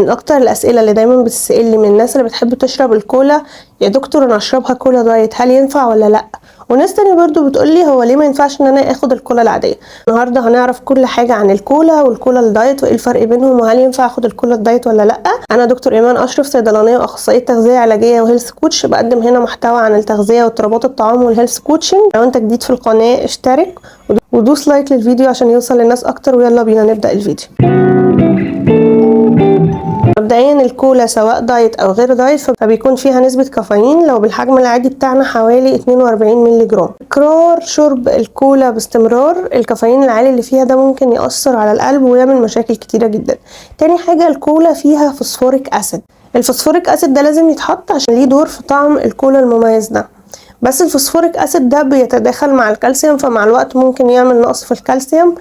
من اكتر الاسئله اللي دايما بتسألني من الناس اللي بتحب تشرب الكولا: يا دكتور انا اشربها كولا دايت، هل ينفع ولا لا؟ وناس تانية برضو بتقولي هو ليه ما ينفعش ان انا اخد الكولا العاديه. النهارده هنعرف كل حاجه عن الكولا والكولا الدايت وايه الفرق بينهم، وهل ينفع اخد الكولا الدايت ولا لا. انا دكتور ايمان اشرف، صيدلانيه واخصائيه تغذيه علاجيه وهيلث كوتش، بقدم هنا محتوى عن التغذيه واضطرابات الطعام والهيلث كوتشنج. لو انت جديد في القناه اشترك ودوس لايك للفيديو عشان يوصل للناس اكتر، ويلا بينا نبدا الفيديو. مبدئيا الكولا سواء دايت او غير دايت فبيكون فيها نسبة كافيين لو بالحجم العادي بتاعنا حوالي 42 مللي جرام. تكرار شرب الكولا باستمرار، الكافيين العالي اللي فيها ده ممكن يأثر على القلب ويعمل مشاكل كتيرة جدا. تاني حاجة، الكولا فيها فوسفوريك اسيد. الفوسفوريك اسيد ده لازم يتحط عشان ليه دور في طعم الكولا المميز ده، بس الفوسفوريك اسيد ده بيتداخل مع الكالسيوم، فمع الوقت ممكن يعمل نقص في الكالسيوم.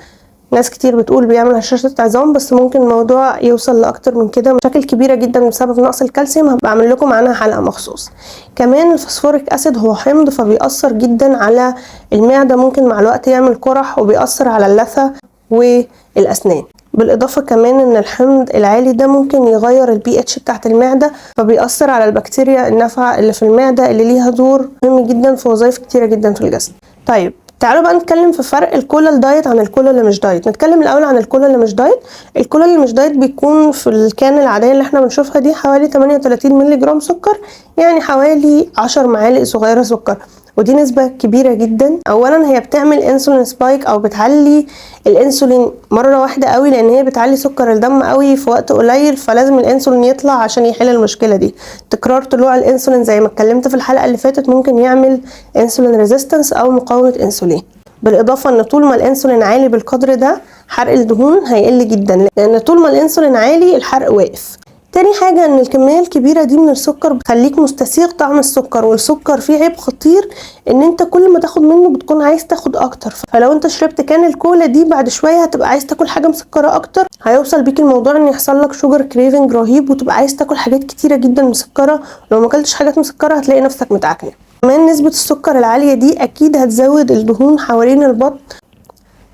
ناس كتير بتقول بيعمل هشاشة عظام، بس ممكن الموضوع يوصل لاكتر من كده، مشاكل كبيرة جدا بسبب نقص الكالسيوم هبقى اعمل لكم عنها حلقة مخصوص. كمان الفوسفوريك اسيد هو حمض فبيأثر جدا على المعدة، ممكن مع الوقت يعمل قرح وبيأثر على اللثة والاسنان. بالاضافة كمان ان الحمض العالي ده ممكن يغير البي اتش بتاعت المعدة، فبيأثر على البكتيريا النافعة اللي في المعدة اللي ليها دور مهم جدا في وظائف كتيرة جدا في الجسم. طيب تعالوا بقى نتكلم في فرق الكولا الدايت عن الكولا اللي مش دايت. نتكلم الاول عن الكولا اللي مش دايت. الكولا اللي مش دايت بيكون في الكان العاديه اللي احنا بنشوفها دي حوالي 38 مللي جرام سكر، يعني حوالي 10 معالق صغيره سكر، ودي نسبة كبيرة جدا. اولا هي بتعمل انسولين سبايك او بتعلي الانسولين مرة واحدة قوي، لان هي بتعلي سكر الدم قوي في وقت قليل، فلازم الانسولين يطلع عشان يحل المشكلة دي. تكرار طلوع الانسولين زي ما اتكلمت في الحلقة اللي فاتت ممكن يعمل انسولين ريزيستنس او مقاومة انسولين. بالاضافة ان طول ما الانسولين عالي بالقدر ده حرق الدهون هيقل جدا، لان طول ما الانسولين عالي الحرق واقف. تاني حاجة ان الكمية الكبيرة دي من السكر بتخليك مستسيغ طعم السكر، والسكر فيه عيب خطير ان انت كل ما تاخد منه بتكون عايز تاخد اكتر، فلو انت شربت كان الكولا دي بعد شوية هتبقى عايز تاكل حاجة مسكرة اكتر، هيوصل بيك الموضوع ان يحصل لك شوجر كريفنج رهيب وتبقى عايز تاكل حاجات كتيرة جدا مسكرة. لو ما اكلتش حاجات مسكرة هتلاقي نفسك متعكنة. كمان نسبة السكر العالية دي اكيد هتزود الدهون حوالين البطن.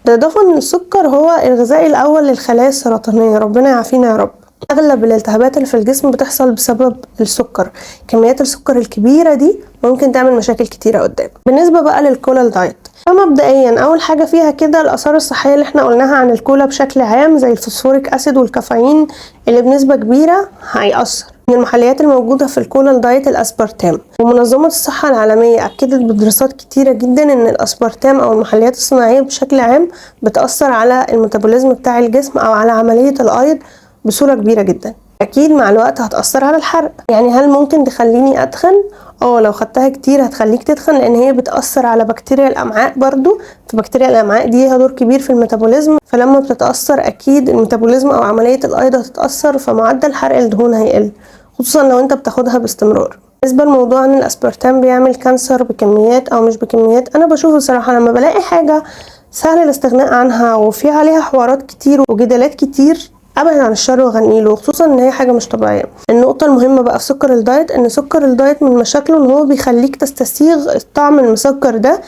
ده اضافة ان السكر هو الغذاء الاول للخلايا السرطانية، ربنا يعافينا يا رب. اغلب الالتهابات اللي في الجسم بتحصل بسبب السكر. كميات السكر الكبيرة دي ممكن تعمل مشاكل كتيرة قدام. بالنسبة بقى للكولا الدايت، فمبدئيا اول حاجة فيها كده الاثار الصحية اللي احنا قلناها عن الكولا بشكل عام، زي الفوسفوريك اسيد والكافيين اللي بنسبة كبيرة هيأثر. من المحليات الموجودة في الكولا الدايت الاسبرتام، ومنظمة الصحة العالمية اكدت بدراسات كتيرة جدا ان الاسبرتام او المحليات الصناعية بشكل عام بتأثر على الميتابوليزم بتاع الجسم او على عملية الايض بصورة كبيرة جدا. اكيد مع الوقت هتأثر على الحرق. يعني هل ممكن تخليني اتخن؟ لو خدتها كتير هتخليك تتخن، لان هي بتأثر على بكتيريا الامعاء برضو، فبكتيريا الامعاء دي ليها دور كبير في الميتابوليزم، فلما بتتأثر اكيد الميتابوليزم او عملية الايض هتتأثر، فمعدل حرق الدهون هيقل، خصوصا لو انت بتاخدها باستمرار. بالنسبة لموضوع ان الاسبرتام بيعمل كانسر بكميات او مش بكميات، انا بشوف بصراحة لما بلاقي حاجة سهل الاستغناء عنها وفي عليها حوارات كتير وجدالات كتير ابعد عن الشر وغنيله، خصوصا ان هي حاجه مش طبيعيه. النقطه المهمه بقى في سكر الدايت ان سكر الدايت من مشاكله ان هو بيخليك تستسيغ الطعم المسكر ده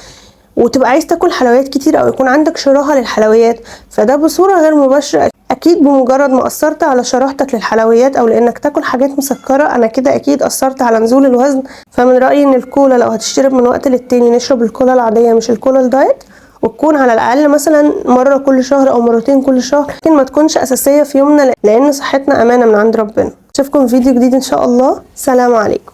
وتبقى عايز تاكل حلويات كتير او يكون عندك شراهه للحلويات، فده بصوره غير مباشره اكيد بمجرد ما اثرت على شراهتك للحلويات او لانك تاكل حاجات مسكره، انا كده اكيد اثرت على نزول الوزن. فمن رايي ان الكولا لو هتشرب من وقت للتاني نشرب الكولا العاديه مش الكولا الدايت، وتكون على الاقل مثلا مره كل شهر او مرتين كل شهر، لكن ما تكونش اساسيه في يومنا، لان صحتنا امانه من عند ربنا. اشوفكم في فيديو جديد ان شاء الله. سلام عليكم.